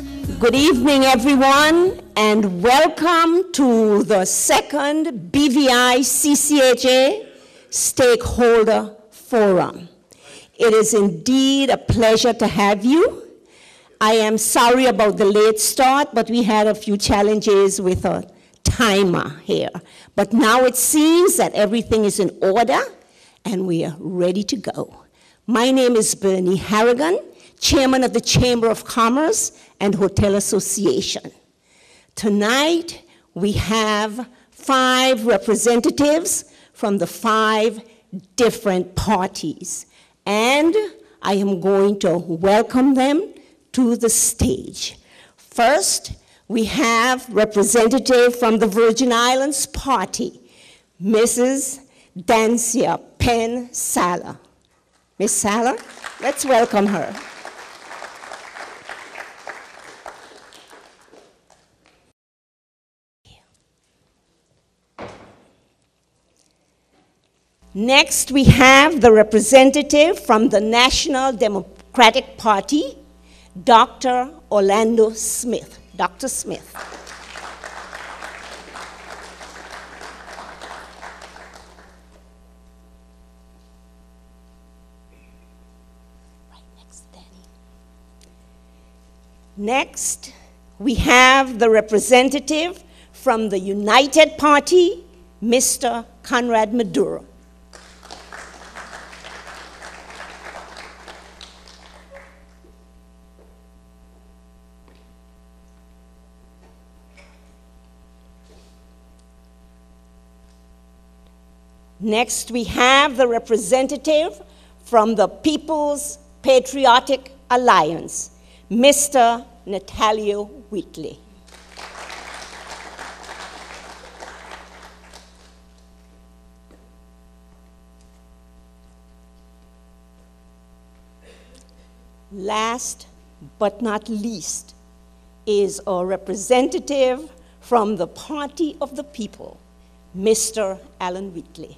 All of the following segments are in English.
Good evening, everyone, and welcome to the second BVICCHA Stakeholder Forum. It is indeed a pleasure to have you. I am sorry about the late start, but we had a few challenges with a timer here. But now it seems that everything is in order, and we are ready to go. My name is Bernie Harrigan, Chairman of the Chamber of Commerce and Hotel Association. Tonight, we have 5 representatives from the 5 different parties, and I am going to welcome them to the stage. First, we have representative from the Virgin Islands Party, Mrs. Dancia Penn Sala. Miss Sala, let's welcome her. Next, we have the representative from the National Democratic Party, Dr. Orlando Smith. Dr. Smith. Right next to Danny. Next, we have the representative from the United Party, Mr. Conrad Maduro. Next, we have the representative from the People's Patriotic Alliance, Mr. Natalio Whitley. Last but not least is a representative from the Party of the People, Mr. Alan Whitley.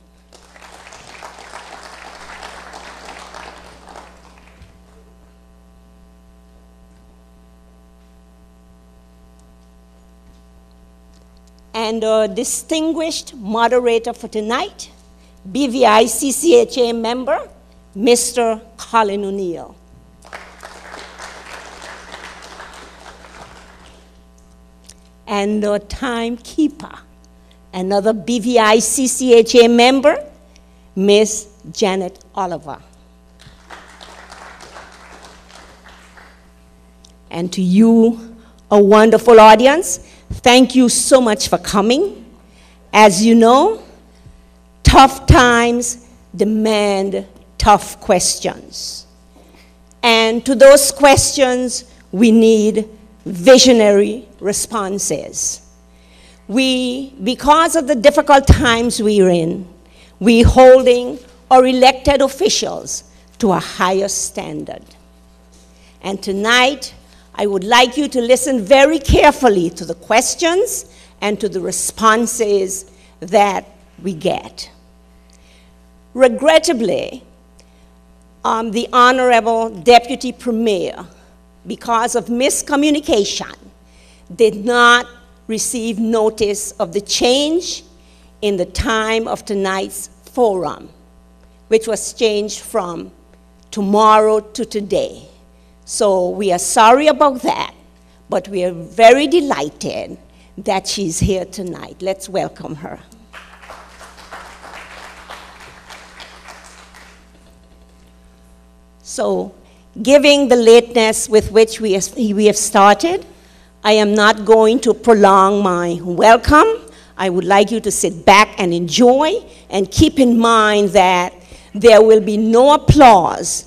And our distinguished moderator for tonight, BVICCHA member, Mr. Colin O'Neill. And our timekeeper, another BVICCHA member, Miss Janet Oliver. And to you, a wonderful audience, thank you so much for coming. As you know, tough times demand tough questions. And to those questions, we need visionary responses. Because of the difficult times we're in, we're holding our elected officials to a higher standard. And tonight, I would like you to listen very carefully to the questions and to the responses that we get. Regrettably, the Honorable Deputy Premier, because of miscommunication, did not receive notice of the change in the time of tonight's forum, which was changed from tomorrow to today. So we are sorry about that, but we are very delighted that she's here tonight. Let's welcome her. So, given the lateness with which we have started, I am not going to prolong my welcome. I would like you to sit back and enjoy, and keep in mind that there will be no applause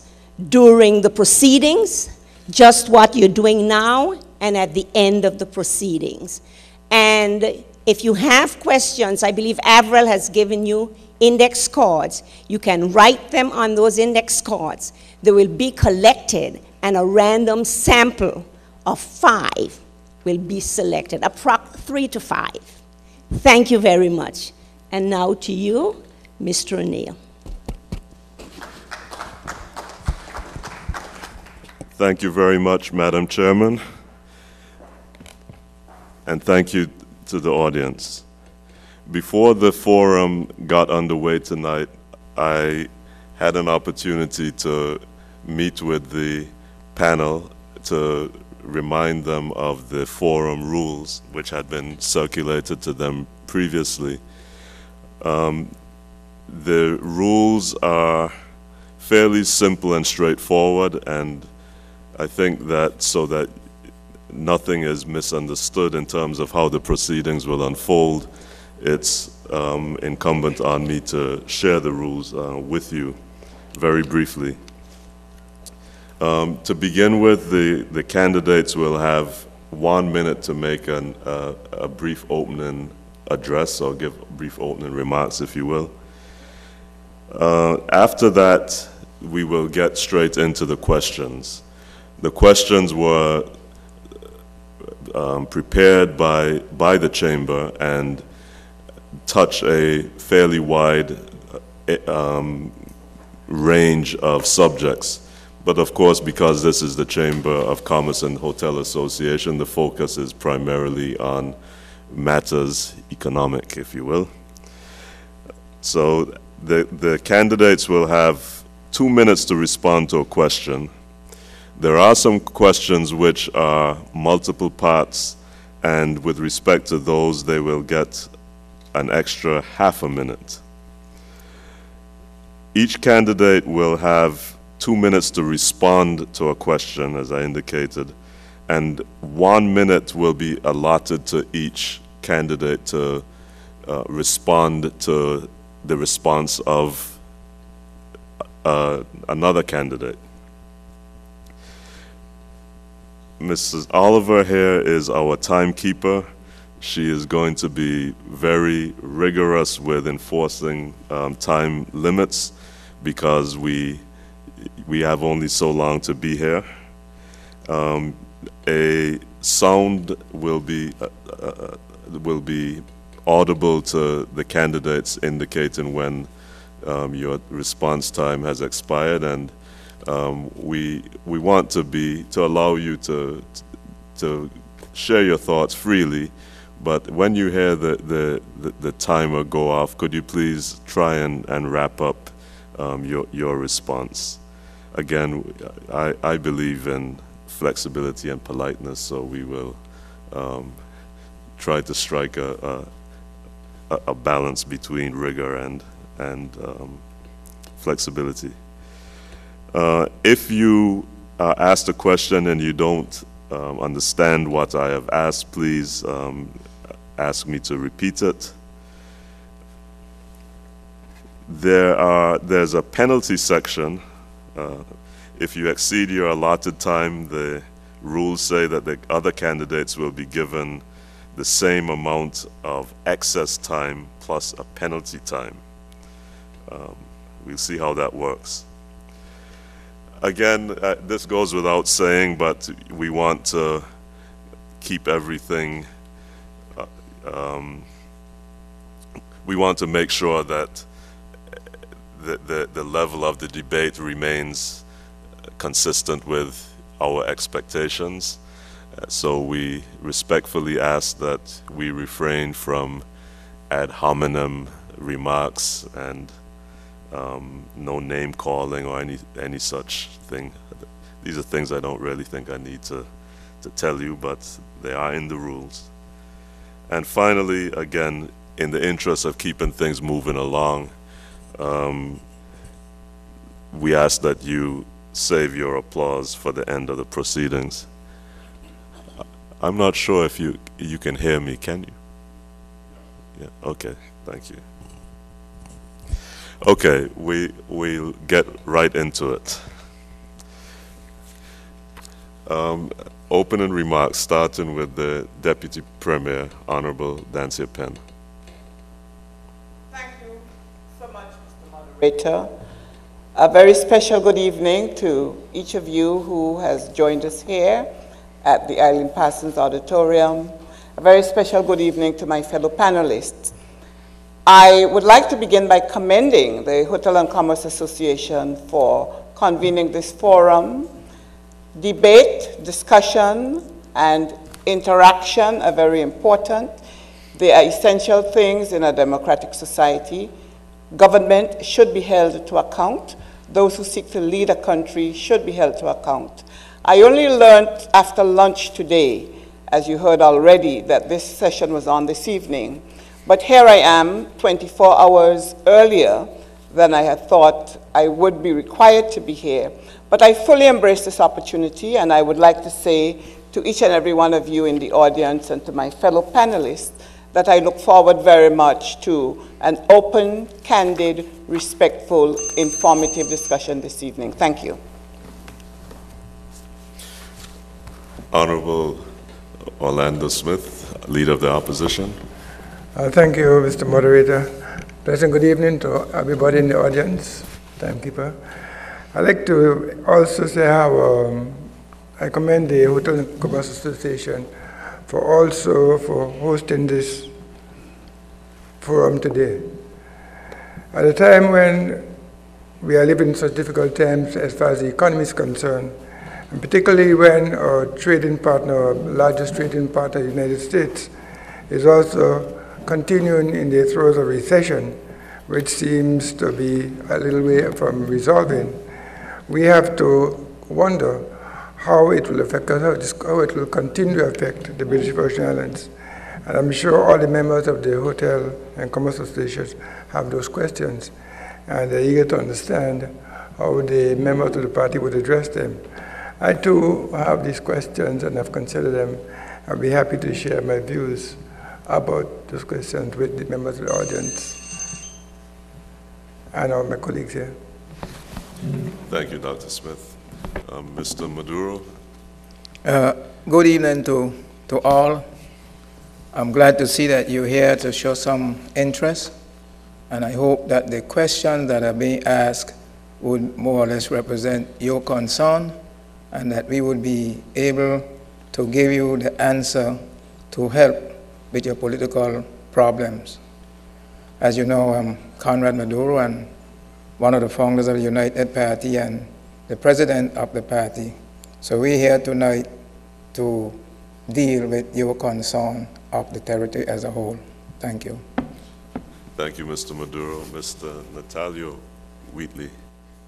during the proceedings, just what you're doing now and at the end of the proceedings. And if you have questions, I believe Avril has given you index cards. You can write them on those index cards. They will be collected, and a random sample of 5 will be selected, 3 to 5. Thank you very much. And now to you, Mr. O'Neill. Thank you very much, Madam Chairman. and thank you to the audience. Before the forum got underway tonight, I had an opportunity to meet with the panel to remind them of the forum rules, which had been circulated to them previously. The rules are fairly simple and straightforward, and I think that so that nothing is misunderstood in terms of how the proceedings will unfold, it's incumbent on me to share the rules with you very briefly. To begin with, the candidates will have 1 minute to make a brief opening address, or give brief opening remarks, if you will. After that, we will get straight into the questions. The questions were prepared by the chamber and touch a fairly wide range of subjects. But of course, because this is the Chamber of Commerce and Hotel Association, the focus is primarily on matters economic, if you will. So the candidates will have 2 minutes to respond to a question. There are some questions which are multiple parts, and with respect to those, they will get an extra half a minute. Each candidate will have 2 minutes to respond to a question, as I indicated, and 1 minute will be allotted to each candidate to respond to the response of another candidate. Mrs. Oliver here is our timekeeper. She is going to be very rigorous with enforcing time limits, because we have only so long to be here. A sound will be audible to the candidates, indicating when your response time has expired, and we want to allow you to share your thoughts freely. But when you hear the timer go off, could you please try and wrap up your response? Again, I believe in flexibility and politeness, so we will try to strike a balance between rigor and flexibility. If you are asked a question and you don't understand what I have asked, please ask me to repeat it. There's a penalty section. If you exceed your allotted time, the rules say that the other candidates will be given the same amount of excess time plus a penalty time. We'll see how that works. Again, this goes without saying, but we want to keep everything, we want to make sure that the level of the debate remains consistent with our expectations. So we respectfully ask that we refrain from ad hominem remarks and no name calling or any such thing. These are things I don't really think I need to tell you, but they are in the rules. And finally, again, in the interest of keeping things moving along, we ask that you save your applause for the end of the proceedings. I'm not sure if you can hear me, can you? Yeah, okay, thank you. Okay, we'll get right into it. Opening remarks, starting with the Deputy Premier, Honorable Dancia Penn. Thank you so much, Mr. Moderator. A very special good evening to each of you who has joined us here at the Eileen Parsons Auditorium. A very special good evening to my fellow panelists. I would like to begin by commending the Hotel and Commerce Association for convening this forum. Debate, discussion, and interaction are very important. They are essential things in a democratic society. Government should be held to account. Those who seek to lead a country should be held to account. I only learned after lunch today, as you heard already, that this session was on this evening. But here I am, 24 hours earlier than I had thought I would be required to be here. But I fully embrace this opportunity, and I would like to say to each and every one of you in the audience and to my fellow panelists that I look forward very much to an open, candid, respectful, informative discussion this evening. Thank you. Honorable Orlando Smith, Leader of the Opposition. Thank you, Mr. Moderator. Pleasant good evening to everybody in the audience, timekeeper. I'd like to also say how I commend the Hotel and Commerce Association for hosting this forum today. At a time when we are living in such difficult times as far as the economy is concerned, and particularly when our trading partner, our largest trading partner, the United States, is also continuing in the throes of recession, which seems to be a little way from resolving, we have to wonder how it will affect us, how it will continue to affect the British Virgin Islands. And I'm sure all the members of the Hotel and Commerce Association have those questions, and they're eager to understand how the members of the party would address them. I too have these questions and have considered them. I'll be happy to share my views about those questions with the members of the audience and all my colleagues here. Thank you, Dr. Smith. Mr. Maduro. Good evening to all. I'm glad to see that you're here to show some interest, and I hope that the questions that are being asked would more or less represent your concern, and that we would be able to give you the answer to help with your political problems. As you know, I'm Conrad Maduro, and one of the founders of the United Party and the president of the party. So we're here tonight to deal with your concern of the territory as a whole. Thank you. Thank you, Mr. Maduro. Mr. Natalio Wheatley.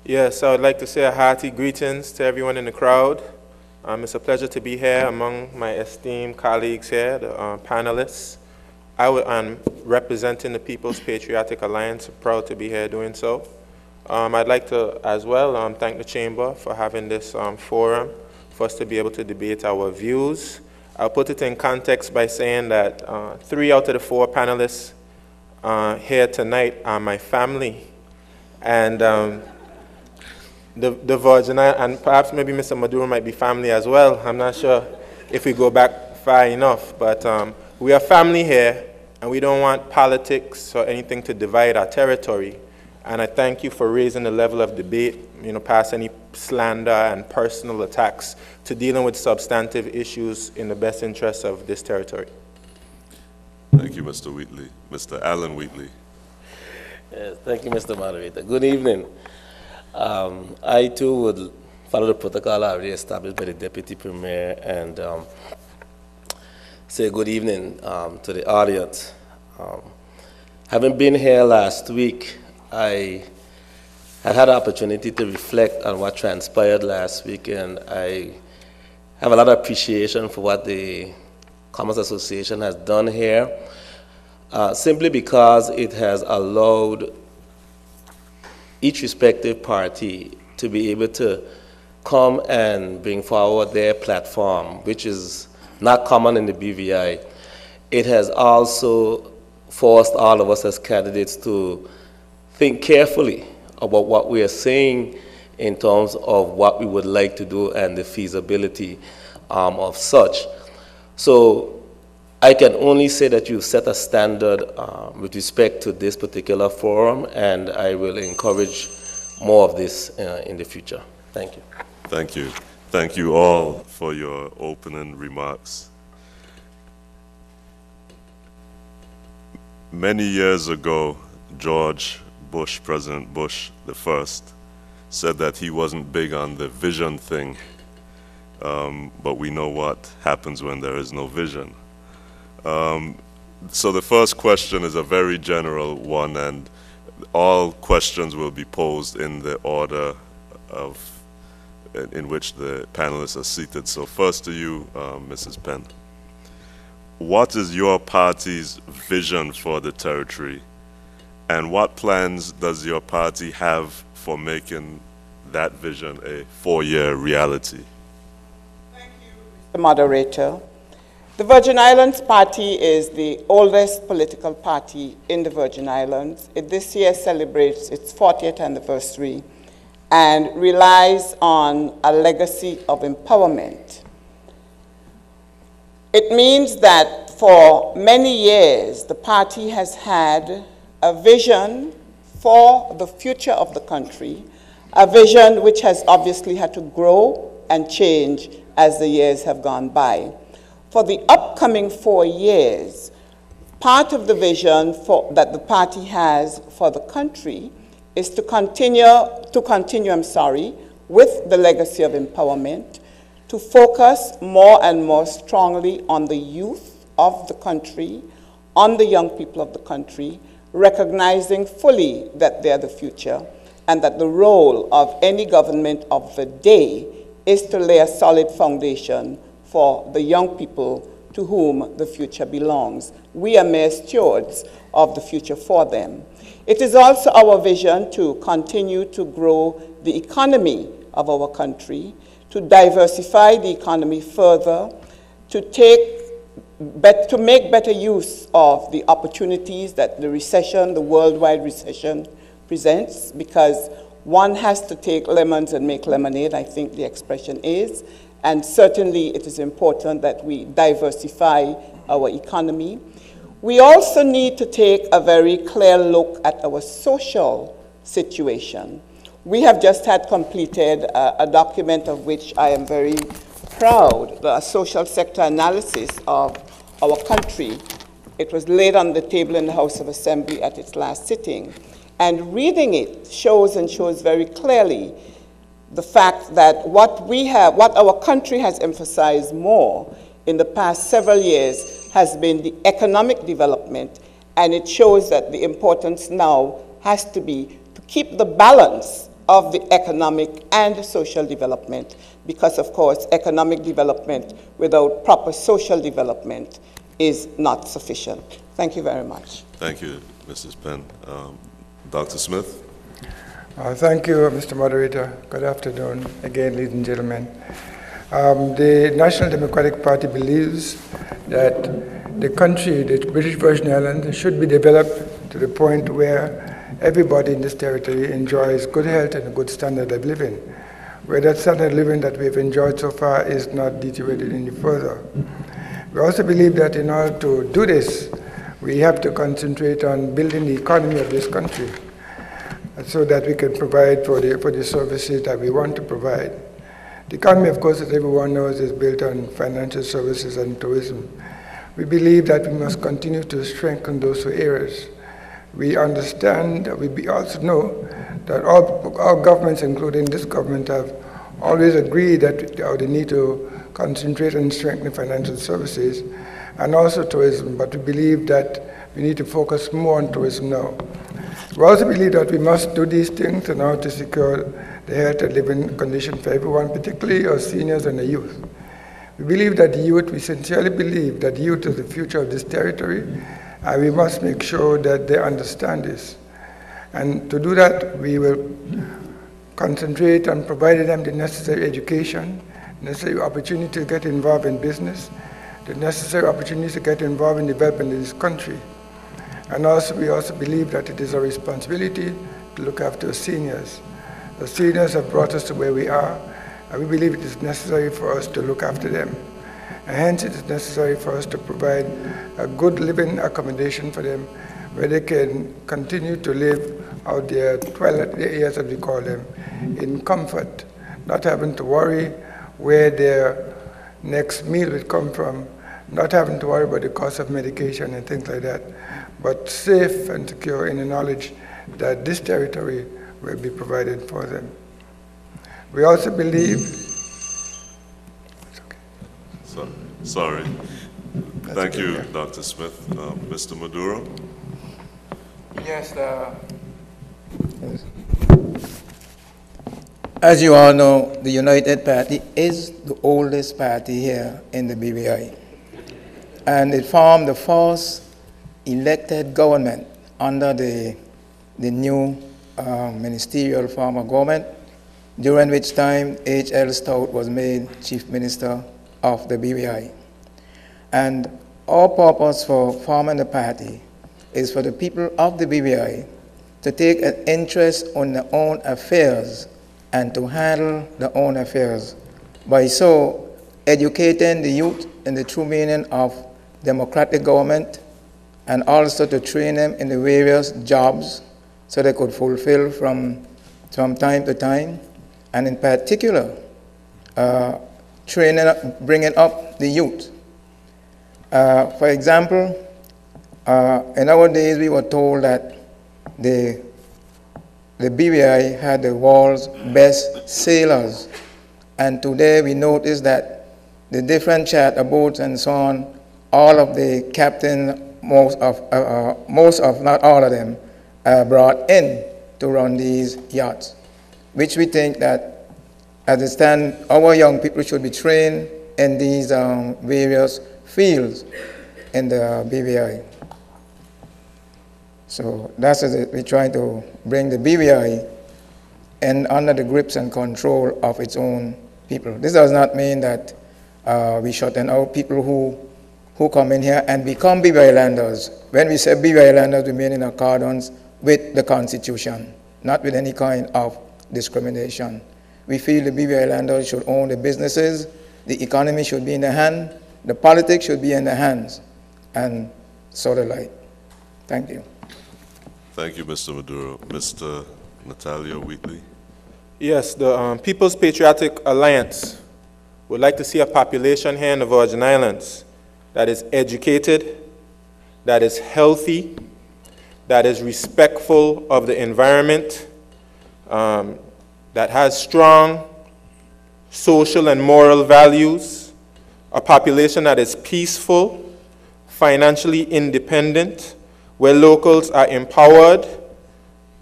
Yes, I would like to say a hearty greetings to everyone in the crowd. It's a pleasure to be here among my esteemed colleagues here, the panelists. I'm representing the People's Patriotic Alliance, proud to be here doing so. I'd like to, as well, thank the Chamber for having this forum for us to be able to debate our views. I'll put it in context by saying that 3 out of the 4 panelists here tonight are my family. And the Virgin Islands, and perhaps maybe Mr. Maduro might be family as well. I'm not sure if we go back far enough, but we are family here, and we don't want politics or anything to divide our territory. And I thank you for raising the level of debate, past any slander and personal attacks, to dealing with substantive issues in the best interests of this territory. Thank you, Mr. Wheatley. Mr. Alan Wheatley. Yes, thank you, Mr. Moderator. Good evening. I too would follow the protocol already established by the Deputy Premier and say good evening to the audience. Having been here last week, I had an opportunity to reflect on what transpired last week, and I have a lot of appreciation for what the Commerce Association has done here, simply because it has allowed each respective party to be able to come and bring forward their platform, which is not common in the BVI. It has also forced all of us as candidates to think carefully about what we are saying in terms of what we would like to do and the feasibility of such. So I can only say that you've set a standard with respect to this particular forum, and I will encourage more of this in the future. Thank you. Thank you. Thank you all for your opening remarks. Many years ago, President Bush I, said that he wasn't big on the vision thing. but we know what happens when there is no vision. So the first question is a very general one, and all questions will be posed in the order in which the panelists are seated. So first to you, Mrs. Penn. What is your party's vision for the territory, and what plans does your party have for making that vision a 4-year reality? Thank you, Mr. Moderator. The Virgin Islands Party is the oldest political party in the Virgin Islands. It this year celebrates its 40th anniversary and relies on a legacy of empowerment. It means that for many years, the party has had a vision for the future of the country, a vision which has obviously had to grow and change as the years have gone by. For the upcoming 4 years, part of the vision that the party has for the country is to continue with the legacy of empowerment, to focus more and more strongly on the youth of the country, on the young people of the country, recognizing fully that they are the future and that the role of any government of the day is to lay a solid foundation for the young people to whom the future belongs. We are mere stewards of the future for them. It is also our vision to continue to grow the economy of our country, to diversify the economy further, to make better use of the opportunities that the recession, the worldwide recession, presents, because one has to take lemons and make lemonade, I think the expression is. And certainly it is important that we diversify our economy. We also need to take a very clear look at our social situation. We have just had completed a document of which I am very proud, the social sector analysis of our country. It was laid on the table in the House of Assembly at its last sitting. And reading it shows very clearly the fact that what our country has emphasized more in the past several years has been the economic development, and it shows that the importance now has to be to keep the balance of the economic and social development, because of course economic development without proper social development is not sufficient. Thank you very much. Thank you, Mrs. Penn. Dr. Smith? Thank you, Mr. Moderator. Good afternoon again, ladies and gentlemen. The National Democratic Party believes that the country, the British Virgin Islands, should be developed to the point where everybody in this territory enjoys good health and a good standard of living, where that standard of living that we've enjoyed so far is not deteriorated any further. We also believe that in order to do this, we have to concentrate on building the economy of this country, so that we can provide for the services that we want to provide. The economy, of course, as everyone knows, is built on financial services and tourism. We believe that we must continue to strengthen those two areas. We understand, we also know that all governments, including this government, have always agreed that they need to concentrate and strengthen financial services and also tourism, but we believe that we need to focus more on tourism now. We also believe that we must do these things in order to secure the health and living condition for everyone, particularly our seniors and the youth. We believe that the youth, we sincerely believe that the youth is the future of this territory, and we must make sure that they understand this. And to do that, we will concentrate on providing them the necessary education, necessary opportunity to get involved in business, the necessary opportunities to get involved in development in this country. And also, we also believe that it is our responsibility to look after seniors. The seniors have brought us to where we are, and we believe it is necessary for us to look after them. And hence, it is necessary for us to provide a good living accommodation for them, where they can continue to live out their twilight years, as we call them, in comfort, not having to worry where their next meal will come from, not having to worry about the cost of medication and things like that, but safe and secure in the knowledge that this territory will be provided for them. We also believe Sorry. Thank you, Dr. Smith. Mr. Maduro? Yes, as you all know, the United Party is the oldest party here in the BVI. And it formed the first elected government under the new ministerial form of government, during which time H.L. Stout was made Chief Minister of the BVI. And our purpose for forming the party is for the people of the BVI to take an interest in their own affairs and to handle their own affairs by so educating the youth in the true meaning of democratic government, and also to train them in the various jobs so they could fulfill from time to time, and in particular, bringing up the youth. For example, in our days we were told that the BVI had the world's best sailors, and today we notice that the different charter boats and so on, all of the captains, most of not all of them, are brought in to run these yachts, which we think that as it stands, our young people should be trained in these various fields in the BVI. So that's it. We're trying to bring the BVI in under the grips and control of its own people. This does not mean that we shutting out people who come in here and become BVI landers. When we say BVI landers, we mean in accordance with the Constitution, not with any kind of discrimination. We feel the BVI landers should own the businesses, the economy should be in their hand, the politics should be in their hands, and sort of like. Thank you. Thank you, Mr. Maduro. Mr. Natalia Wheatley? Yes, the People's Patriotic Alliance would like to see a population here in the Virgin Islands that is educated, that is healthy, that is respectful of the environment, that has strong social and moral values, a population that is peaceful, financially independent, where locals are empowered.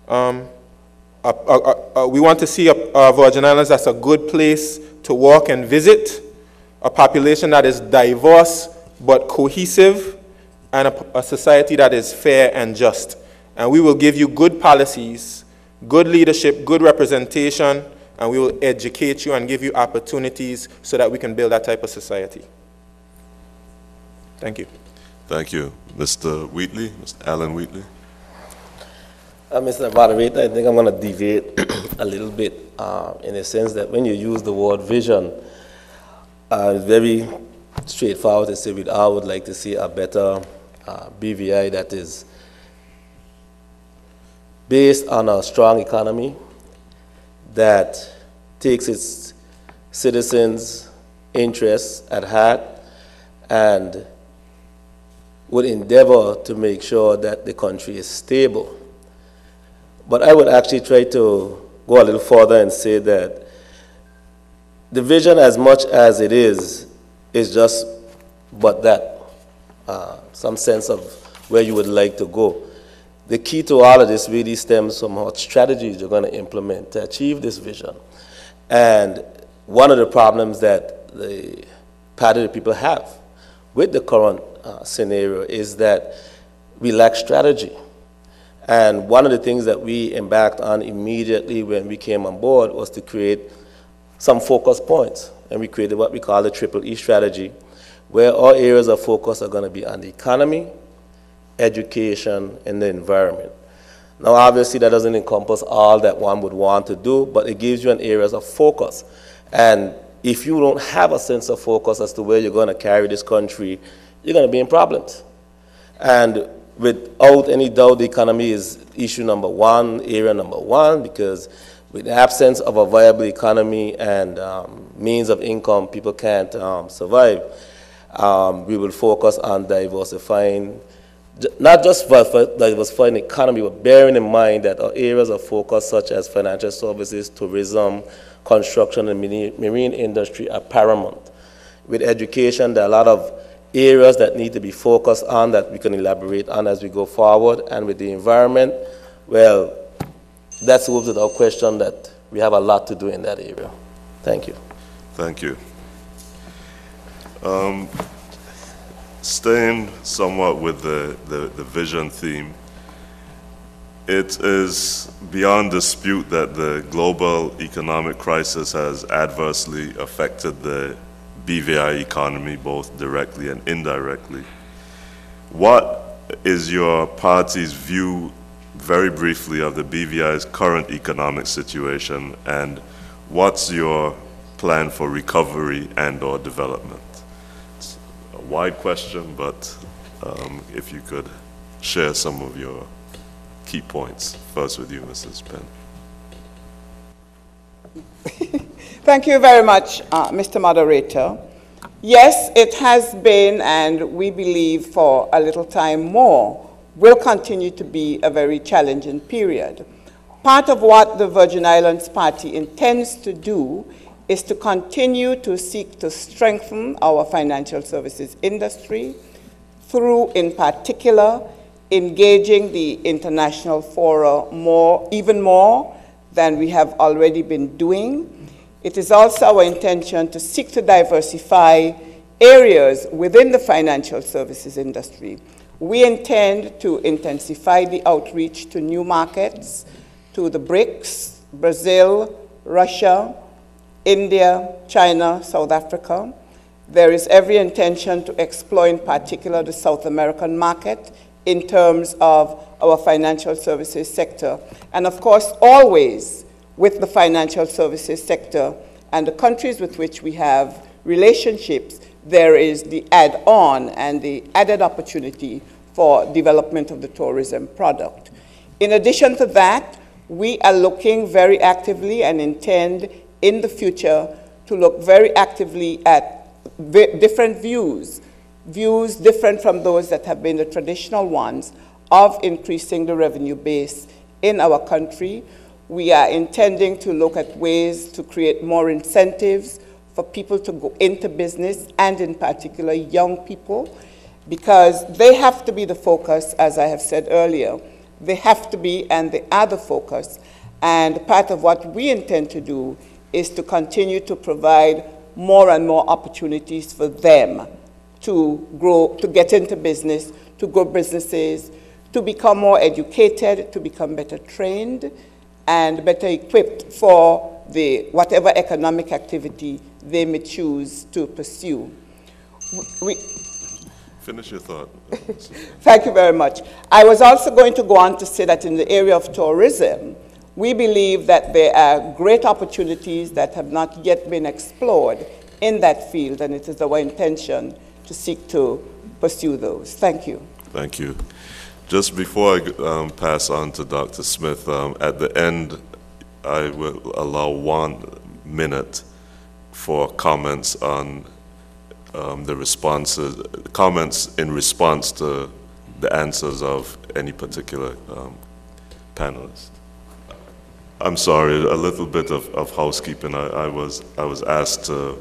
We want to see a Virgin Islands that's a good place to walk and visit, a population that is diverse but cohesive, and a society that is fair and just. And we will give you good policies, good leadership, good representation, and we will educate you and give you opportunities so that we can build that type of society. Thank you. Thank you. Mr. Wheatley, Mr. Alan Wheatley. Mr. Moderator, I think I'm going to deviate a little bit in the sense that when you use the word vision, it's very straightforward to say I would like to see a better BVI that is based on a strong economy that takes its citizens' interests at heart and would endeavor to make sure that the country is stable. But I would actually try to go a little further and say that the vision, as much as it is just but that, some sense of where you would like to go. The key to all of this really stems from what strategies you're going to implement to achieve this vision. And one of the problems that the party of the people have with the current scenario is that we lack strategy. And one of the things that we embarked on immediately when we came on board was to create some focus points. And we created what we call the Triple E strategy, where our areas of focus are going to be on the economy, education, and the environment. Now, obviously, that doesn't encompass all that one would want to do, but it gives you an areas of focus. And if you don't have a sense of focus as to where you're going to carry this country, you're going to be in problems. And without any doubt, the economy is issue number one, area number one, because with the absence of a viable economy and means of income, people can't survive. We will focus on diversifying, not just for diversifying the economy, but bearing in mind that our areas of focus such as financial services, tourism, construction, and marine industry are paramount. With education, there are a lot of areas that need to be focused on that we can elaborate on as we go forward. And with the environment, well, that's without question that we have a lot to do in that area. Thank you. Thank you. Staying somewhat with the vision theme, it is beyond dispute that the global economic crisis has adversely affected the BVI economy, both directly and indirectly. What is your party's view, very briefly, of the BVI's current economic situation, and what's your plan for recovery and/or development? It's a wide question, but if you could share some of your key points. First with you, Mrs. Penn. Thank you very much, Mr. Moderator. Yes, it has been, and we believe for a little time more, will continue to be a very challenging period. Part of what the Virgin Islands Party intends to do is to continue to seek to strengthen our financial services industry through, in particular, engaging the international fora even more than we have already been doing. It is also our intention to seek to diversify areas within the financial services industry. We intend to intensify the outreach to new markets, to the BRICS, Brazil, Russia, India, China, South Africa. There is every intention to explore in particular the South American market in terms of our financial services sector. And of course, always with the financial services sector and the countries with which we have relationships, there is the add-on and the added opportunity for development of the tourism product. In addition to that, we are looking very actively and intend in the future to look very actively at different views different from those that have been the traditional ones of increasing the revenue base in our country. We are intending to look at ways to create more incentives for people to go into business, and in particular young people, because they have to be the focus, as I have said earlier. They have to be, and they are the focus. And part of what we intend to do is to continue to provide more and more opportunities for them to grow, to get into business, to grow businesses, to become more educated, to become better trained, and better equipped for whatever economic activity they may choose to pursue. Finish your thought. Thank you very much. I was also going to go on to say that in the area of tourism, we believe that there are great opportunities that have not yet been explored in that field, and it is our intention to seek to pursue those. Thank you. Thank you. Just before I pass on to Dr. Smith, at the end, I will allow 1 minute for comments on the responses, comments in response to the answers of any particular panelist. I'm sorry, a little bit of housekeeping. I was asked to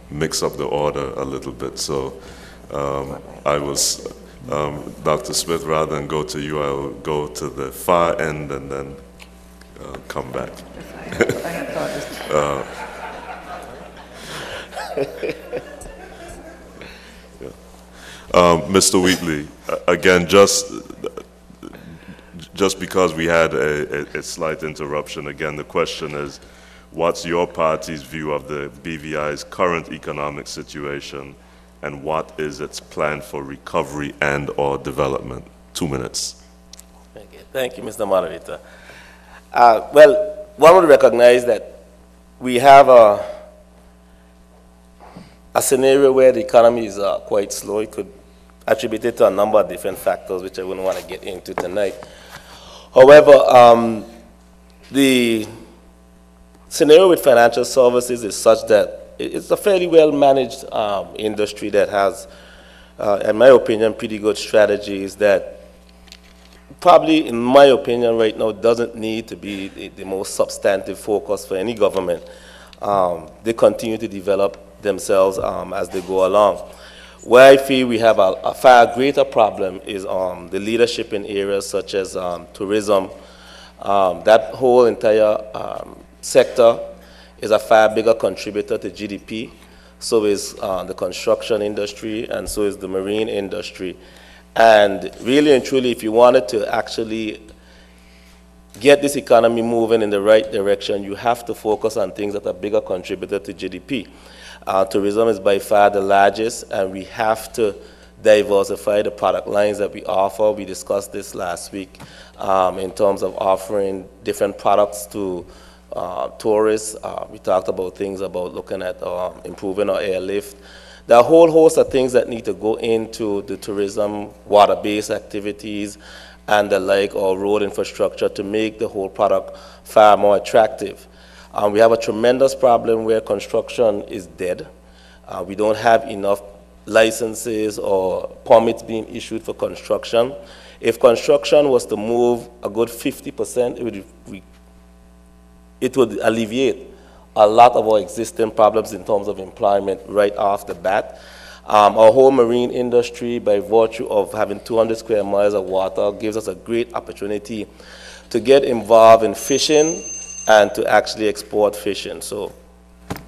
mix up the order a little bit, so Dr. Smith, rather than go to you, I will go to the far end and then come back. Mr. Wheatley, again, just because we had a slight interruption, again, the question is, what's your party's view of the BVI's current economic situation, and what is its plan for recovery and/or development? 2 minutes. Okay. Thank you, Mr. Moderator. Well, one would recognize that we have a scenario where the economy is quite slow. It could attribute it to a number of different factors, which I wouldn't want to get into tonight. However, the scenario with financial services is such that it's a fairly well-managed industry that has, in my opinion, pretty good strategies that probably, in my opinion, right now, doesn't need to be the most substantive focus for any government. They continue to develop themselves as they go along. Where I feel we have a far greater problem is the leadership in areas such as tourism. That whole entire sector is a far bigger contributor to GDP. So is the construction industry, and so is the marine industry. And really and truly, if you wanted to actually get this economy moving in the right direction, you have to focus on things that are bigger contributor to GDP. Tourism is by far the largest, and we have to diversify the product lines that we offer. We discussed this last week in terms of offering different products to tourists. We talked about things about looking at improving our airlift. There are a whole host of things that need to go into the tourism, water-based activities, and the like, or road infrastructure to make the whole product far more attractive. We have a tremendous problem where construction is dead. We don't have enough licenses or permits being issued for construction. If construction was to move a good 50%, it would alleviate a lot of our existing problems in terms of employment right off the bat. Our whole marine industry, by virtue of having 200 square miles of water, gives us a great opportunity to get involved in fishing and to actually export fishing. So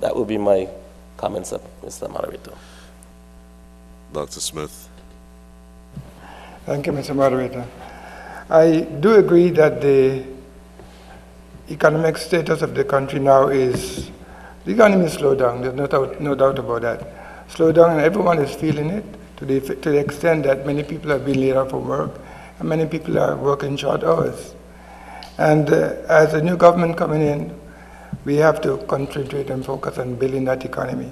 that would be my comments, Mr. Moderator. Dr. Smith. Thank you, Mr. Moderator. I do agree that the economic status of the country now is, the economy is slowed down, there's no doubt about that. Slowed down, and everyone is feeling it to the extent that many people have been laid off from work, and many people are working short hours. And as a new government coming in, we have to concentrate and focus on building that economy.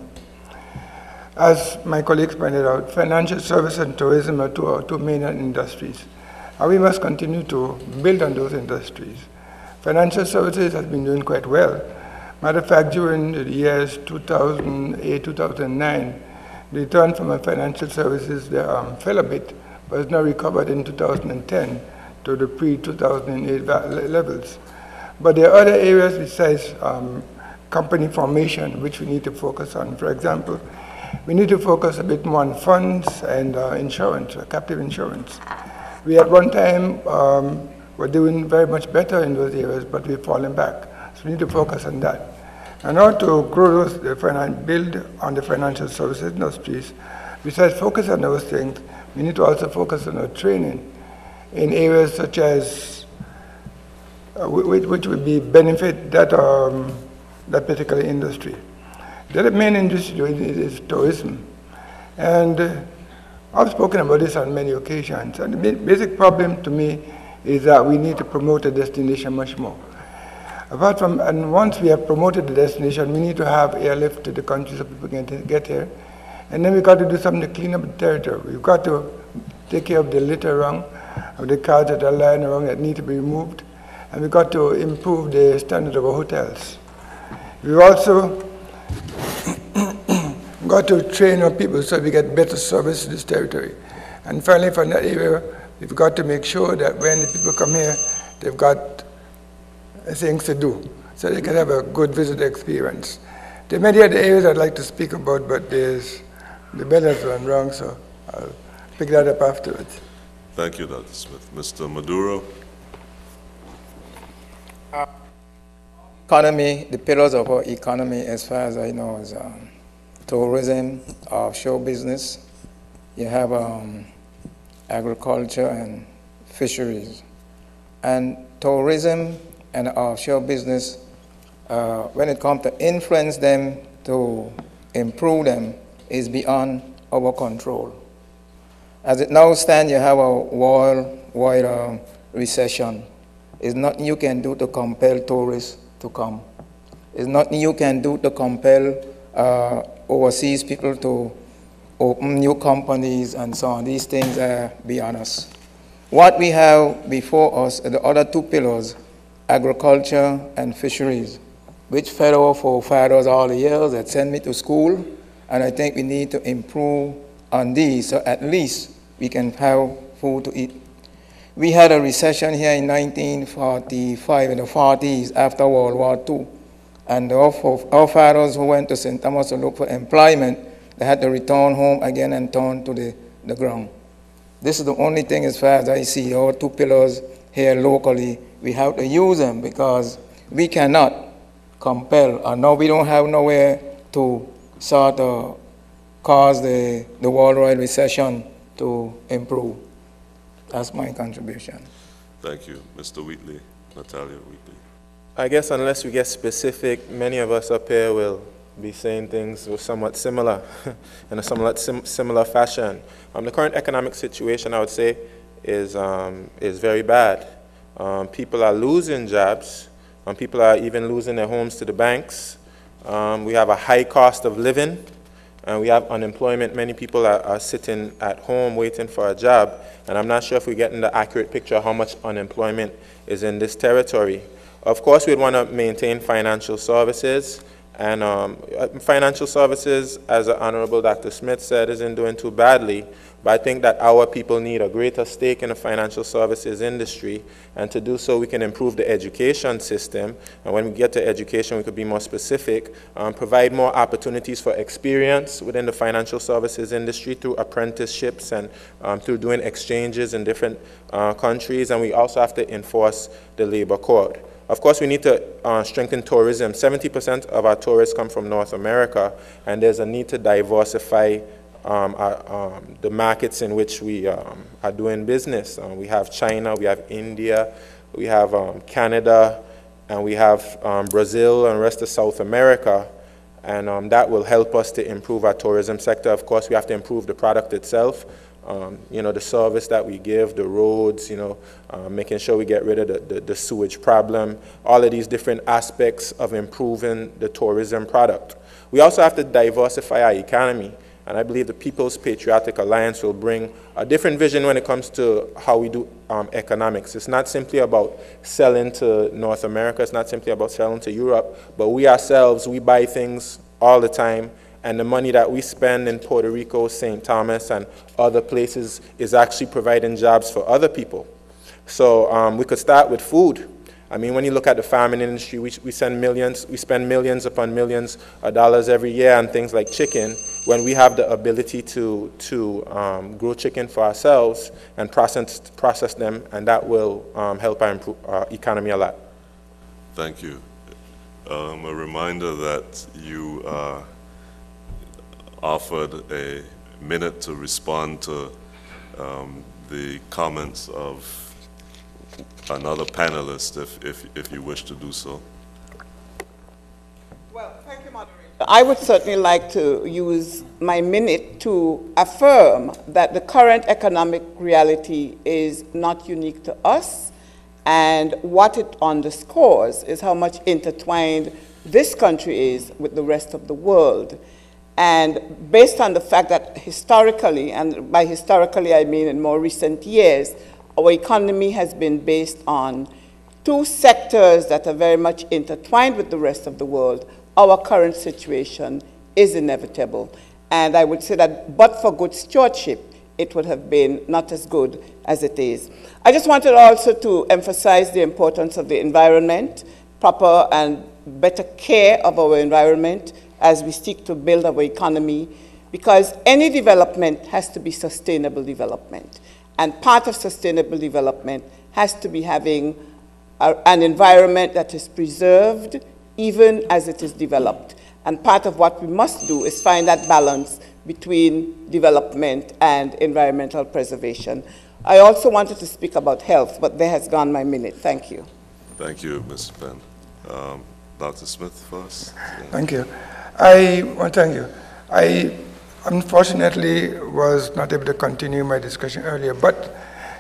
As my colleagues pointed out, financial services and tourism are two main industries, and we must continue to build on those industries. Financial services has been doing quite well. Matter of fact, during the years 2008, 2009, the return from financial services fell a bit, but it's now recovered in 2010 to the pre-2008 levels. But there are other areas besides company formation which we need to focus on. For example, we need to focus a bit more on funds and insurance, captive insurance. We at one time were doing very much better in those areas, but we've fallen back. So we need to focus on that. In order to grow those, build on the financial services industries, besides focus on those things, we need to also focus on our training in areas such as, which would be benefit that, that particular industry. The other main industry is tourism. And I've spoken about this on many occasions. And the basic problem to me is that we need to promote the destination much more. Apart from, and once we have promoted the destination, we need to have airlift to the country so people can get here. And then we've got to do something to clean up the territory. We've got to take care of the litter around, of the cars that are lying around that need to be removed. And we've got to improve the standard of our hotels. We've also got to train our people so we get better service to this territory. And finally, from that area, we've got to make sure that when the people come here, they've got things to do, so they can have a good visitor experience. There are many other areas I'd like to speak about, but the bell has run wrong, so I'll pick that up afterwards. Thank you, Dr. Smith. Mr. Maduro. Economy, the pillars of our economy, as far as I know, is tourism, offshore business. You have agriculture and fisheries. And tourism and offshore business, when it comes to influence them to improve them, is beyond our control. As it now stands, you have a worldwide recession. There's nothing you can do to compel tourists to come. There's nothing you can do to compel overseas people to open new companies and so on. These things are beyond us. What we have before us are the other two pillars, agriculture and fisheries, which fed our forefathers all the years that sent me to school, and I think we need to improve on these so at least we can have food to eat. We had a recession here in 1945, in the 40s, after World War II, And our fathers who went to St. Thomas to look for employment, they had to return home again and turn to the ground. This is the only thing as far as I see, our 2 pillars here locally, we have to use them because we cannot compel, or now we don't have nowhere to sort of cause the worldwide recession to improve. That's my contribution. Thank you. Mr. Wheatley, Natalia Wheatley. I guess unless we get specific, many of us up here will be saying things somewhat similar, in a somewhat similar fashion. The current economic situation, I would say, is very bad. People are losing jobs. People are even losing their homes to the banks. We have a high cost of living. We have unemployment. Many people are sitting at home waiting for a job. And I'm not sure if we're getting the accurate picture of how much unemployment is in this territory. Of course, we'd want to maintain financial services. And financial services, as the Honorable Dr. Smith said, isn't doing too badly. But I think that our people need a greater stake in the financial services industry. And to do so, we can improve the education system. And when we get to education, we could be more specific, provide more opportunities for experience within the financial services industry through apprenticeships and through doing exchanges in different countries. And we also have to enforce the labor code. Of course, we need to strengthen tourism. 70% of our tourists come from North America, and there's a need to diversify the markets in which we are doing business. We have China, we have India, we have Canada, and we have Brazil and the rest of South America. And that will help us to improve our tourism sector. Of course, we have to improve the product itself. The service that we give, the roads, making sure we get rid of the sewage problem, all of these different aspects of improving the tourism product. We also have to diversify our economy, and I believe the People's Patriotic Alliance will bring a different vision when it comes to how we do economics. It's not simply about selling to North America, it's not simply about selling to Europe, but we ourselves, we buy things all the time. And the money that we spend in Puerto Rico, St. Thomas, and other places is actually providing jobs for other people. So we could start with food. I mean, when you look at the farming industry, we spend millions upon millions of dollars every year on things like chicken, when we have the ability to grow chicken for ourselves and process them, and that will help our economy a lot. Thank you. A reminder that you offered a minute to respond to the comments of another panelist, if you wish to do so. Well, thank you, moderator. I would certainly like to use my minute to affirm that the current economic reality is not unique to us, and what it underscores is how much intertwined this country is with the rest of the world. And based on the fact that historically, and by historically I mean in more recent years, our economy has been based on 2 sectors that are very much intertwined with the rest of the world, our current situation is inevitable. And I would say that but for good stewardship, it would have been not as good as it is. I just wanted also to emphasize the importance of the environment, proper and better care of our environment, as we seek to build our economy, because any development has to be sustainable development. And part of sustainable development has to be having an environment that is preserved even as it is developed. And part of what we must do is find that balance between development and environmental preservation. I also wanted to speak about health, but there has gone my minute. Thank you. Thank you, Mr. Penn. Dr. Smith first. Thank you. I want to thank you. I unfortunately was not able to continue my discussion earlier, but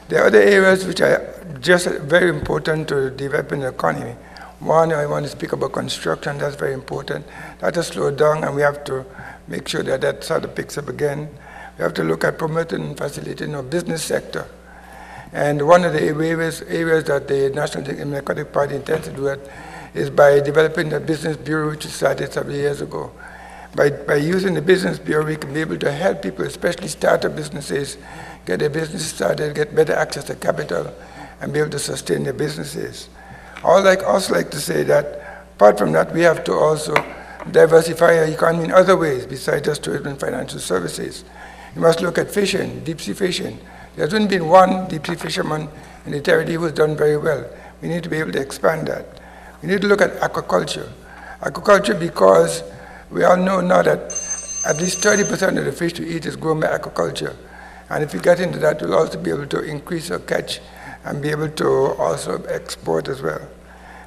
there are other areas which are just very important to developing the economy. One, I want to speak about construction. That's very important. That has slowed down, and we have to make sure that that sort of picks up again. We have to look at promoting and facilitating our business sector. And one of the areas that the National Democratic Party intends to do it is by developing the Business Bureau, which started several years ago. By using the Business Bureau, we can be able to help people, especially startup businesses, get their business started, get better access to capital, and be able to sustain their businesses. I would also like to say that Apart from that, we have to also diversify our economy in other ways besides just tourism and financial services. You must look at fishing, deep sea fishing. There hasn't been one deep sea fisherman in the territory who has done very well. We need to be able to expand that. We need to look at aquaculture. Aquaculture, because we all know now that at least 30% of the fish we eat is grown by aquaculture. And if we get into that, we'll also be able to increase our catch and be able to also export as well.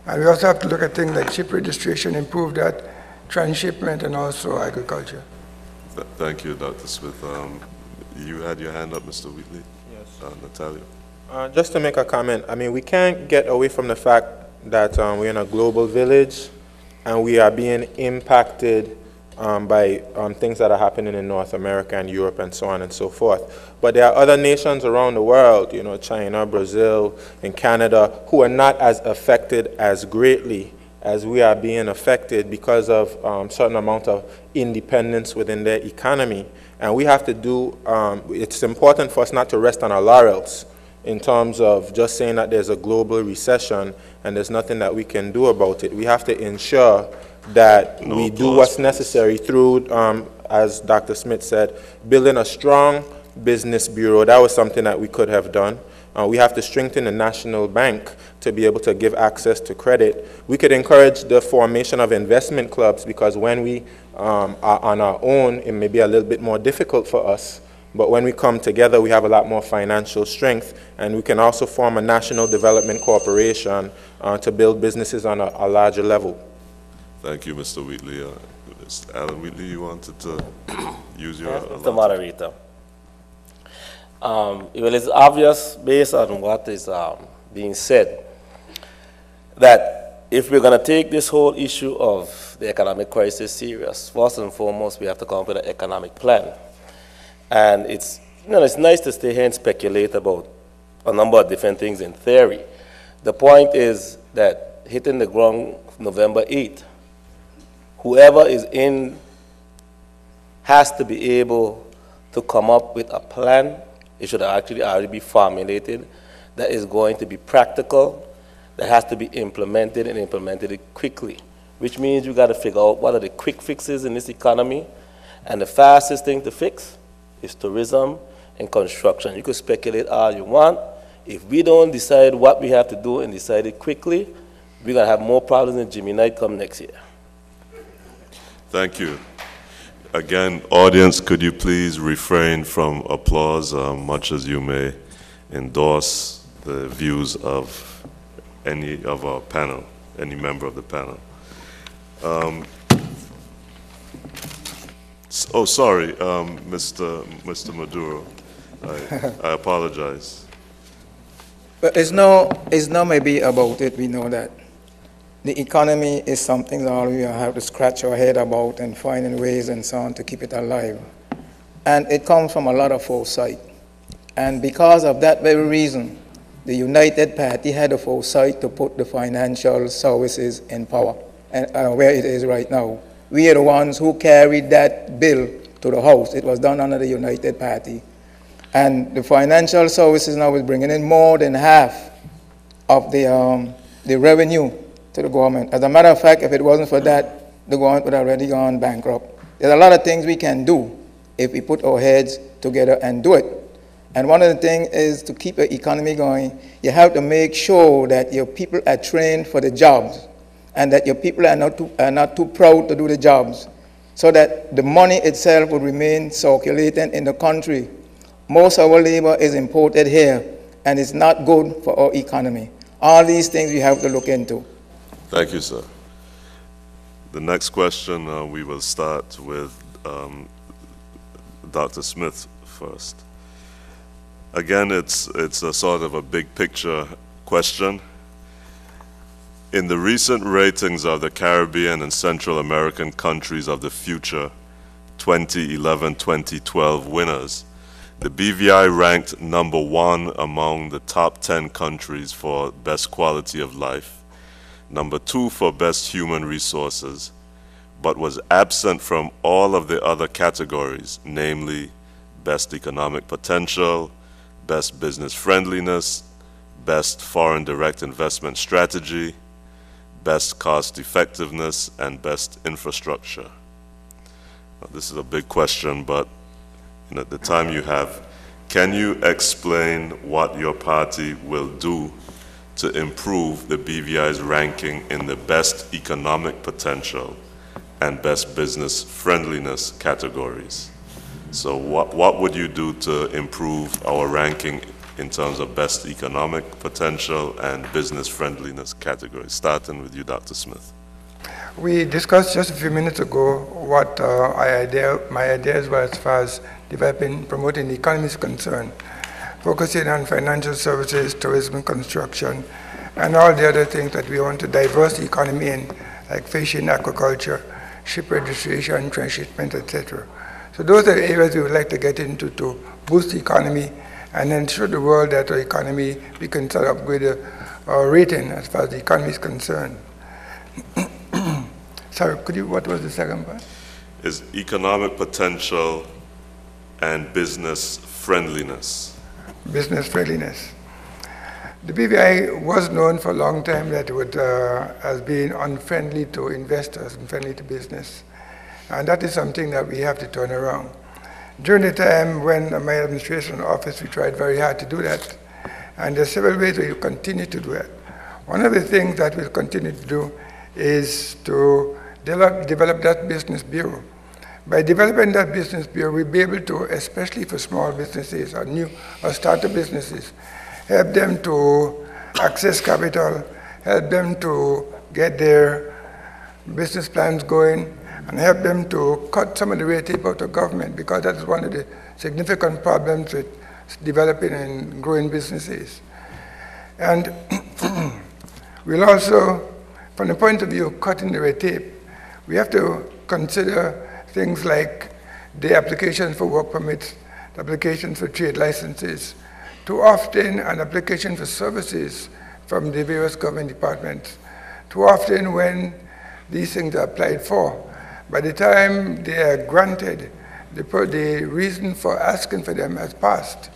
And we also have to look at things like ship registration, improve that, transshipment, and also agriculture. Thank you, Dr. Smith. You had your hand up, Mr. Wheatley? Yes. Natalia? Just to make a comment, I mean, we can't get away from the fact that we're in a global village and we are being impacted by things that are happening in North America and Europe and so on and so forth. But there are other nations around the world, you know, China, Brazil, and Canada, who are not as affected as greatly as we are being affected because of certain amount of independence within their economy. And we have to do, it's important for us not to rest on our laurels in terms of just saying that there's a global recession and there's nothing that we can do about it. We have to ensure that we do what's necessary through, as Dr. Smith said, building a strong business bureau. That was something that we could have done. We have to strengthen the national bank to be able to give access to credit. We could encourage the formation of investment clubs, because when we are on our own, it may be a little bit more difficult for us. But when we come together, we have a lot more financial strength, and we can also form a national development corporation to build businesses on a larger level. Thank you, Mr. Wheatley. Alan Wheatley, you wanted to use your... Yes, Mr. Moderator. Well, it's obvious, based on what is being said, that if we're going to take this whole issue of the economic crisis serious, first and foremost, we have to come up with an economic plan. And it's, you know, it's nice to stay here and speculate about a number of different things in theory. The point is that hitting the ground November 8th, whoever is in has to be able to come up with a plan. It should actually already be formulated, that is going to be practical, that has to be implemented and implemented quickly, which means you got to figure out what are the quick fixes in this economy, and the fastest thing to fix is tourism and construction. You could speculate all you want. If we don't decide what we have to do and decide it quickly, we're going to have more problems than Jimmy Knight come next year. Thank you. Again, audience, could you please refrain from applause, much as you may endorse the views of any of our panel, any member of the panel. Oh, sorry, Mr. Maduro. I apologize. But it's no maybe about it. We know that the economy is something that we have to scratch our head about and finding ways and so on to keep it alive. And it comes from a lot of foresight. And because of that very reason, the United Party had the foresight to put the financial services in power, and where it is right now. We are the ones who carried that bill to the House. It was done under the United Party. And the financial services now is bringing in more than half of the revenue to the government. As a matter of fact, if it wasn't for that, the government would have already gone bankrupt. There's a lot of things we can do if we put our heads together and do it. And one of the things is to keep the economy going, you have to make sure that your people are trained for the jobs, and that your people are not too proud to do the jobs, so that the money itself will remain circulating in the country. Most of our labor is imported here, and it's not good for our economy. All these things we have to look into. Thank you, sir. The next question, we will start with Dr. Smith first. Again, it's a sort of a big picture question. In the recent ratings of the Caribbean and Central American countries of the future 2011-2012 winners, the BVI ranked #1 among the top 10 countries for best quality of life, #2 for best human resources, but was absent from all of the other categories, namely best economic potential, best business friendliness, best foreign direct investment strategy, best cost effectiveness, and best infrastructure? Now, this is a big question, but the time you have, can you explain what your party will do to improve the BVI's ranking in the best economic potential and best business friendliness categories? So what would you do to improve our ranking in terms of best economic potential and business friendliness categories? Starting with you, Dr. Smith. We discussed just a few minutes ago what my ideas were as far as promoting the economy is concerned, focusing on financial services, tourism, construction, and all the other things that we want to diverse the economy in, like fishing, aquaculture, ship registration, transshipment, etc. So those are the areas we would like to get into to boost the economy and then show the world that our economy, we can sort of upgrade our rating as far as the economy is concerned. Sorry, what was the second part? Is economic potential and business friendliness. Business friendliness. The BVI was known for a long time that it would, as being unfriendly to investors, unfriendly to business. And that is something that we have to turn around. During the time when my administration office, we tried very hard to do that. And there are several ways we will continue to do it. One of the things that we'll continue to do is to develop that business bureau. By developing that business bureau, we'll be able to, especially for small businesses or new or startup businesses, help them to access capital, help them to get their business plans going, and help them to cut some of the red tape out of government, because that's one of the significant problems with developing and growing businesses. And we'll also, from the point of view of cutting the red tape, we have to consider things like the applications for work permits, the applications for trade licenses. Too often, an application for services from the various government departments, too often when these things are applied for, by the time they are granted, the reason for asking for them has passed.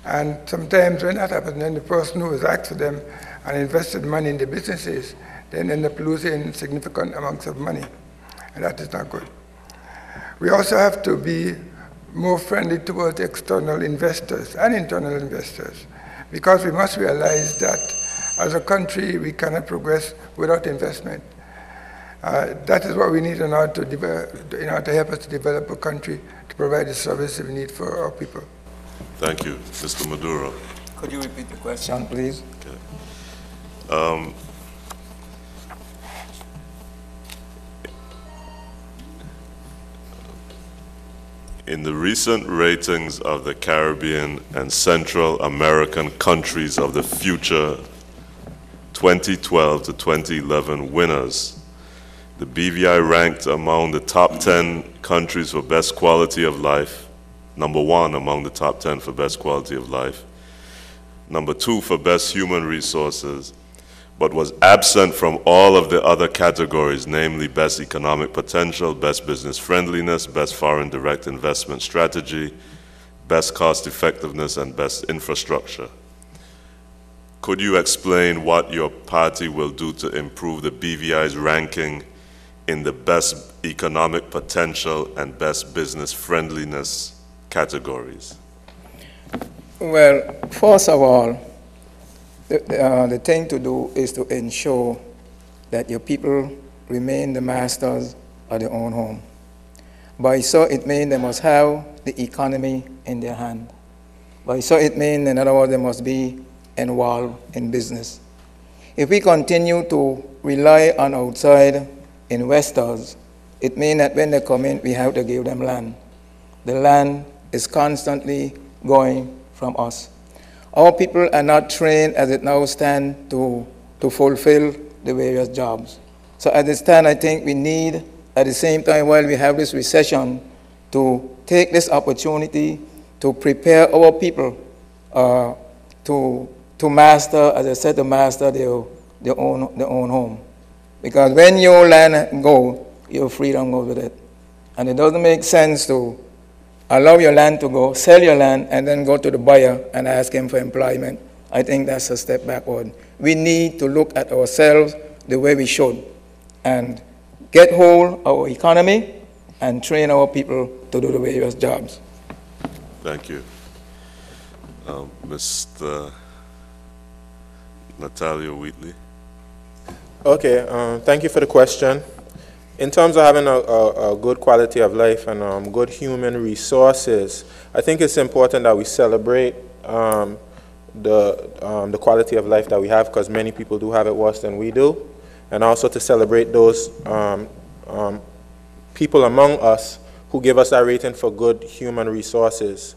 And sometimes when that happens, then the person who has asked for them and invested money in the businesses then end up losing significant amounts of money, and that is not good. We also have to be more friendly towards external investors and internal investors, because we must realize that as a country we cannot progress without investment. That is what we need in order to help us to develop a country to provide the services we need for our people. Thank you. Mr. Maduro. Could you repeat the question, please? Okay. In the recent ratings of the Caribbean and Central American countries of the future 2012 to 2011 winners, the BVI ranked among the top 10 countries for best quality of life, number 1 among the top 10 for best quality of life, number 2 for best human resources, but was absent from all of the other categories, namely best economic potential, best business friendliness, best foreign direct investment strategy, best cost effectiveness, and best infrastructure. Could you explain what your party will do to improve the BVI's ranking in the best economic potential and best business friendliness categories? Well, first of all, the thing to do is to ensure that your people remain the masters of their own home. By so it means they must have the economy in their hand. By so it means, in other words, they must be involved in business. If we continue to rely on outside investors, it means that when they come in, we have to give them land. The land is constantly going from us. Our people are not trained as it now stands to fulfill the various jobs. So at this time, I think we need, at the same time, while we have this recession, to take this opportunity to prepare our people to master, as I said, to master their own home. Because when your land goes, your freedom goes with it. And it doesn't make sense to allow your land to go, sell your land, and then go to the buyer and ask him for employment. I think that's a step backward. We need to look at ourselves, the way we should and get hold of our economy and train our people to do the various jobs. Thank you. Mr. Natalia Wheatley. Okay, thank you for the question. In terms of having a good quality of life and good human resources, I think it's important that we celebrate the quality of life that we have, because many people do have it worse than we do, and also to celebrate those people among us who give us that rating for good human resources.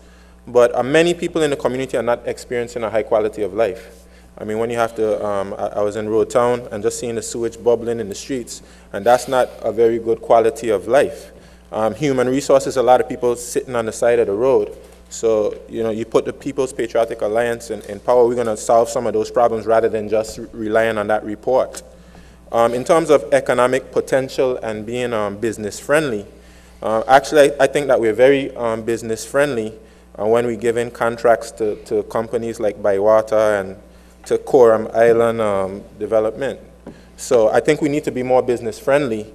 But many people in the community are not experiencing a high quality of life. I mean, when you have to, I was in Road Town and just seeing the sewage bubbling in the streets, and that's not a very good quality of life. Human resources, a lot of people sitting on the side of the road. So, you know, you put the People's Patriotic Alliance in power, we're going to solve some of those problems rather than just relying on that report. In terms of economic potential and being business friendly, actually, I think that we're very business friendly when we give in contracts to companies like Bywater and to Coram Island Development. So I think we need to be more business friendly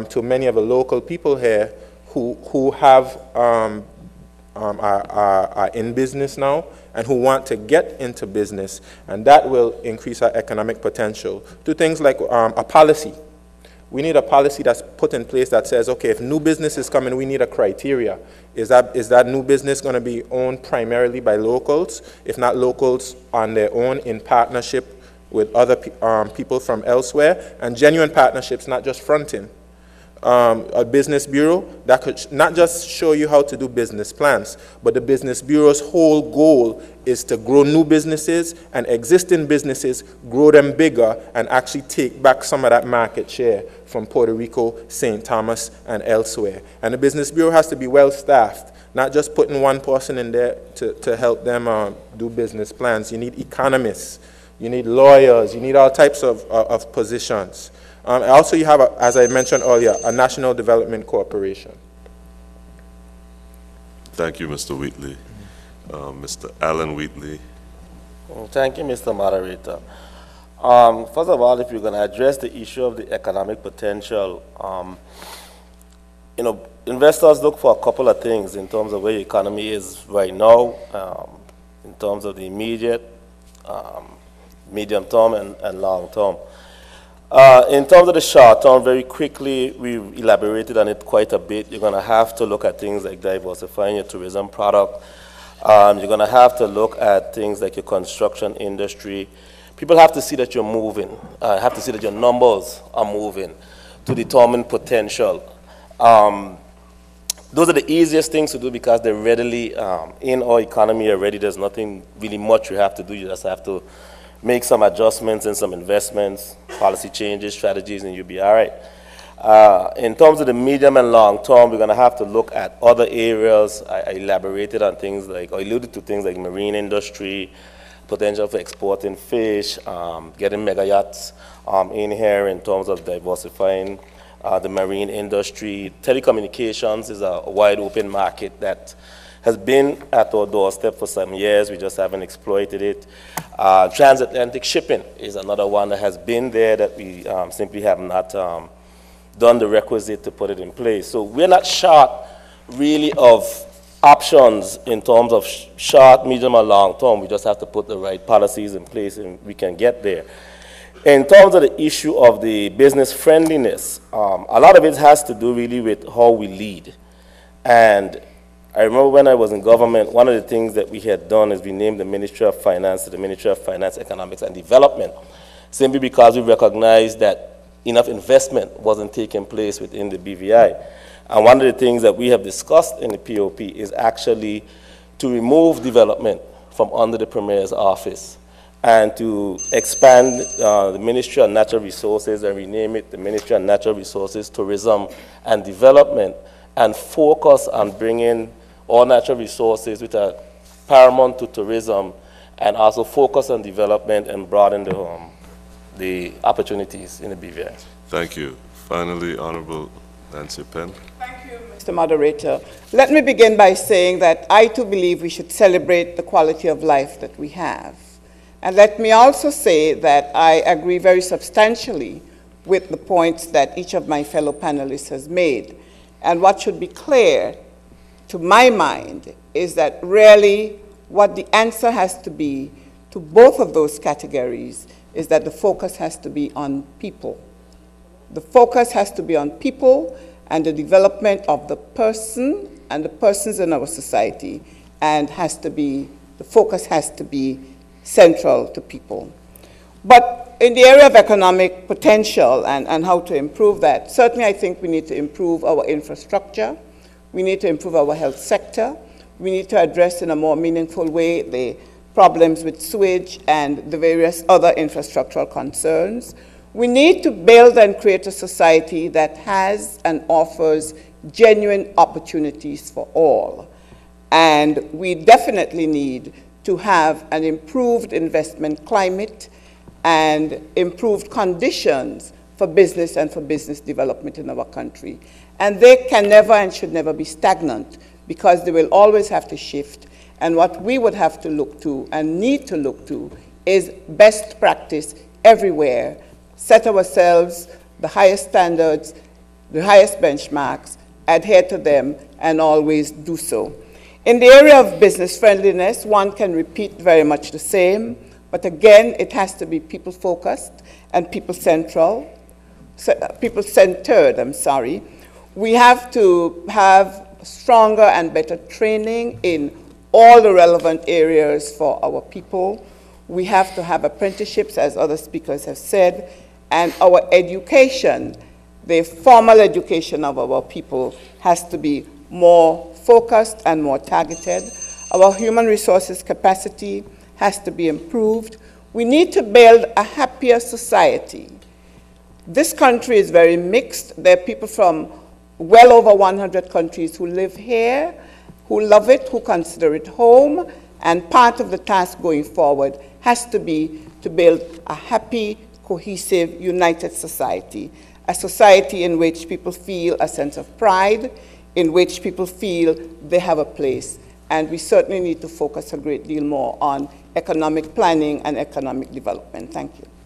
to many of the local people here who have are in business now and who want to get into business, and that will increase our economic potential. Do things like a policy. We need a policy that's put in place that says, okay, if new business is coming, we need a criteria. Is that new business going to be owned primarily by locals? If not locals on their own, in partnership with other people from elsewhere, and genuine partnerships, not just fronting. A business bureau that could not just show you how to do business plans, but the business bureau's whole goal is to grow new businesses and existing businesses, grow them bigger, and actually take back some of that market share from Puerto Rico, St. Thomas, and elsewhere. And the business bureau has to be well staffed, not just putting one person in there to help them do business plans. You need economists, you need lawyers, you need all types of positions. Also, you have, as I mentioned earlier, a National Development Corporation. Thank you, Mr. Wheatley. Mr. Alan Wheatley. Thank you, Mr. Moderator. First of all, if you're going to address the issue of the economic potential, you know, investors look for a couple of things in terms of where the economy is right now, in terms of the immediate, medium term, and long term. In terms of the short term, very quickly, we've elaborated on it quite a bit. You're going to have to look at things like diversifying your tourism product. You're going to have to look at things like your construction industry. People have to see that you're moving, have to see that your numbers are moving to determine potential. Those are the easiest things to do because they're readily in our economy already. There's nothing really much you have to do. You just have to make some adjustments and some investments, policy changes, strategies, and you'll be all right. In terms of the medium and long term, we're going to have to look at other areas. I elaborated on things like, or alluded to things like marine industry, potential for exporting fish, getting mega yachts in here in terms of diversifying the marine industry. Telecommunications is a wide open market that has been at our doorstep for some years. We just haven't exploited it. Transatlantic shipping is another one that has been there that we simply have not done the requisite to put it in place. So we're not short really of options in terms of short, medium, or long term. We just have to put the right policies in place and we can get there. In terms of the issue of the business friendliness, a lot of it has to do really with how we lead. And I remember when I was in government, one of the things that we had done is we named the Ministry of Finance to the Ministry of Finance, Economics, and Development, simply because we recognized that enough investment wasn't taking place within the BVI. And one of the things that we have discussed in the POP is actually to remove development from under the Premier's office and to expand the Ministry of Natural Resources and rename it the Ministry of Natural Resources, Tourism, and Development, and focus on bringing all natural resources which are paramount to tourism, and also focus on development and broaden the opportunities in the BVI. Thank you. Finally, Honorable Nancy Penn. Thank you, Mr. Moderator. Let me begin by saying that I too believe we should celebrate the quality of life that we have. And let me also say that I agree very substantially with the points that each of my fellow panelists has made. And what should be clear to my mind is that really what the answer has to be to both of those categories is that the focus has to be on people. The focus has to be on people and the development of the person and the persons in our society, and the focus has to be central to people. But in the area of economic potential and how to improve that, certainly I think we need to improve our infrastructure, we need to improve our health sector, we need to address in a more meaningful way the problems with sewage and the various other infrastructural concerns. We need to build and create a society that has and offers genuine opportunities for all. And we definitely need to have an improved investment climate and improved conditions for business and for business development in our country. And they can never and should never be stagnant because they will always have to shift. And what we would have to look to and need to look to is best practice everywhere, set ourselves the highest standards, the highest benchmarks, adhere to them, and always do so. In the area of business friendliness, one can repeat very much the same, but again, it has to be people-focused and people-centered, We have to have stronger and better training in all the relevant areas for our people. We have to have apprenticeships, as other speakers have said, and our education, the formal education of our people, has to be more focused and more targeted. Our human resources capacity has to be improved. We need to build a happier society. This country is very mixed. There are people from well over 100 countries who live here, who love it, who consider it home, and part of the task going forward has to be to build a happy, cohesive, united society, a society in which people feel a sense of pride, in which people feel they have a place. And we certainly need to focus a great deal more on economic planning and economic development. Thank you.